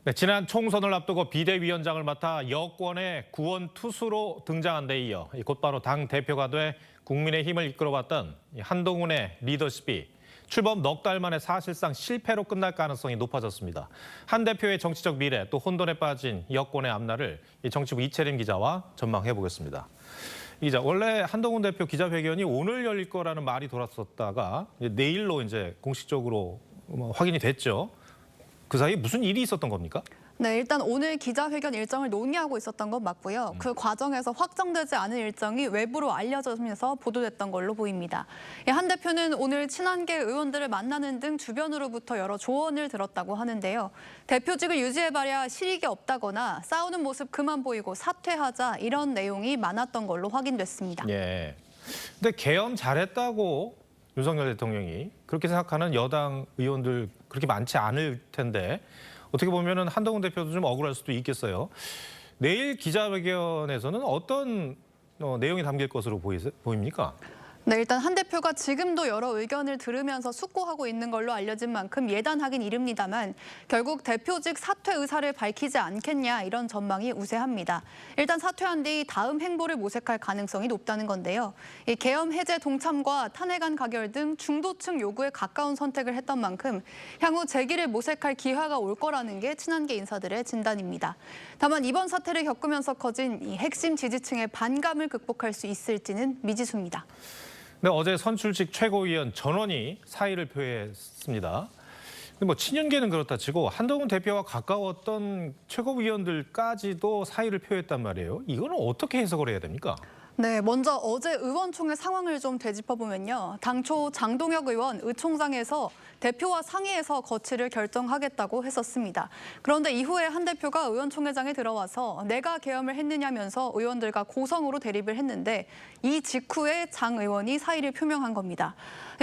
네, 지난 총선을 앞두고 비대위원장을 맡아 여권의 구원 투수로 등장한 데 이어 곧바로 당 대표가 돼 국민의힘을 이끌어왔던 한동훈의 리더십이 출범 넉 달 만에 사실상 실패로 끝날 가능성이 높아졌습니다. 한 대표의 정치적 미래 또 혼돈에 빠진 여권의 앞날을 정치부 이채림 기자와 전망해 보겠습니다. 이 기자, 원래 한동훈 대표 기자회견이 오늘 열릴 거라는 말이 돌았었다가 내일로 이제 공식적으로 확인이 됐죠. 그 사이에 무슨 일이 있었던 겁니까? 네, 일단 오늘 기자회견 일정을 논의하고 있었던 건 맞고요. 그 과정에서 확정되지 않은 일정이 외부로 알려져면서 보도됐던 걸로 보입니다. 한 대표는 오늘 친한계 의원들을 만나는 등 주변으로부터 여러 조언을 들었다고 하는데요. 대표직을 유지해봐야 실익이 없다거나 싸우는 모습 그만 보이고 사퇴하자 이런 내용이 많았던 걸로 확인됐습니다. 예. 근데 계엄 잘했다고 윤석열 대통령이 그렇게 생각하는 여당 의원들 그렇게 많지 않을 텐데 어떻게 보면은 한동훈 대표도 좀 억울할 수도 있겠어요. 내일 기자회견에서는 어떤 내용이 담길 것으로 보입니까? 네, 일단 한 대표가 지금도 여러 의견을 들으면서 숙고하고 있는 걸로 알려진 만큼 예단하긴 이릅니다만 결국 대표직 사퇴 의사를 밝히지 않겠냐 이런 전망이 우세합니다. 일단 사퇴한 뒤 다음 행보를 모색할 가능성이 높다는 건데요. 이 계엄 해제 동참과 탄핵안 가결 등 중도층 요구에 가까운 선택을 했던 만큼 향후 재기를 모색할 기회가 올 거라는 게 친한계 인사들의 진단입니다. 다만 이번 사태를 겪으면서 커진 이 핵심 지지층의 반감을 극복할 수 있을지는 미지수입니다. 네, 어제 선출직 최고위원 전원이 사의를 표했습니다. 근데 친윤계는 그렇다 치고 한동훈 대표와 가까웠던 최고위원들까지도 사의를 표했단 말이에요. 이거는 어떻게 해석을 해야 됩니까? 네, 먼저 어제 의원총회 상황을 좀 되짚어보면요. 당초 장동혁 의원 의총장에서 대표와 상의해서 거취를 결정하겠다고 했었습니다. 그런데 이후에 한 대표가 의원총회장에 들어와서 내가 계엄을 했느냐면서 의원들과 고성으로 대립을 했는데 이 직후에 장 의원이 사의를 표명한 겁니다.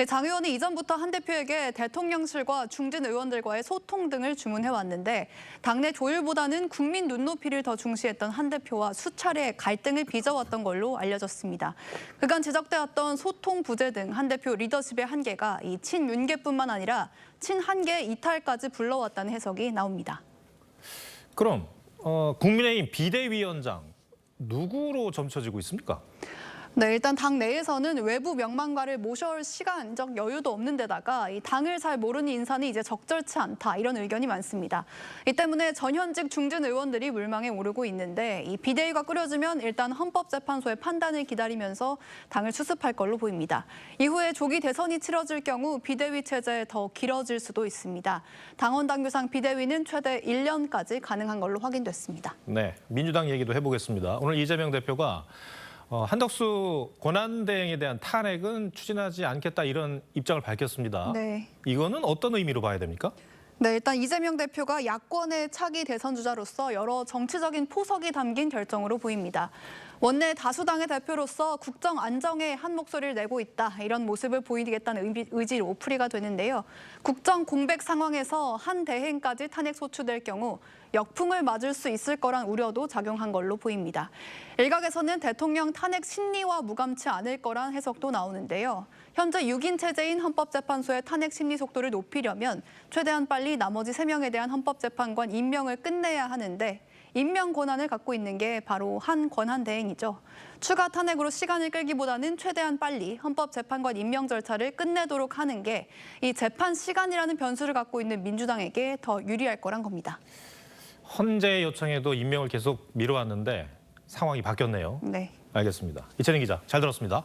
장 의원이 이전부터 한 대표에게 대통령실과 중진 의원들과의 소통 등을 주문해왔는데 당내 조율보다는 국민 눈높이를 더 중시했던 한 대표와 수차례 갈등을 빚어왔던 걸로 알려졌습니다. 그간 지적되었던 소통 부재 등 한 대표 리더십의 한계가 이 친윤계뿐만 아니라 친한계 이탈까지 불러왔다는 해석이 나옵니다. 그럼 국민의힘 비대위원장 누구로 점쳐지고 있습니까? 네, 일단 당 내에서는 외부 명망가를 모셔올 시간적 여유도 없는 데다가 이 당을 잘 모르는 인사는 이제 적절치 않다 이런 의견이 많습니다. 이 때문에 전현직 중진 의원들이 물망에 오르고 있는데 이 비대위가 꾸려지면 일단 헌법재판소의 판단을 기다리면서 당을 수습할 걸로 보입니다. 이후에 조기 대선이 치러질 경우 비대위 체제 더 길어질 수도 있습니다. 당원 당규상 비대위는 최대 1년까지 가능한 걸로 확인됐습니다. 네, 민주당 얘기도 해보겠습니다. 오늘 이재명 대표가 한덕수 권한대행에 대한 탄핵은 추진하지 않겠다 이런 입장을 밝혔습니다. 네. 이거는 어떤 의미로 봐야 됩니까? 네, 일단 이재명 대표가 야권의 차기 대선 주자로서 여러 정치적인 포석이 담긴 결정으로 보입니다. 원내 다수당의 대표로서 국정 안정에 한 목소리를 내고 있다 이런 모습을 보이겠다는 의지로 풀이가 되는데요. 국정 공백 상황에서 한 대행까지 탄핵 소추될 경우 역풍을 맞을 수 있을 거란 우려도 작용한 걸로 보입니다. 일각에서는 대통령 탄핵 심리와 무감치 않을 거란 해석도 나오는데요. 현재 6인 체제인 헌법재판소의 탄핵 심리 속도를 높이려면 최대한 빨리 나머지 3명에 대한 헌법재판관 임명을 끝내야 하는데 임명 권한을 갖고 있는 게 바로 한 권한대행이죠. 추가 탄핵으로 시간을 끌기보다는 최대한 빨리 헌법재판관 임명 절차를 끝내도록 하는 게 이 재판 시간이라는 변수를 갖고 있는 민주당에게 더 유리할 거란 겁니다. 헌재 요청에도 임명을 계속 미뤄왔는데 상황이 바뀌었네요. 네. 알겠습니다. 이채린 기자, 잘 들었습니다.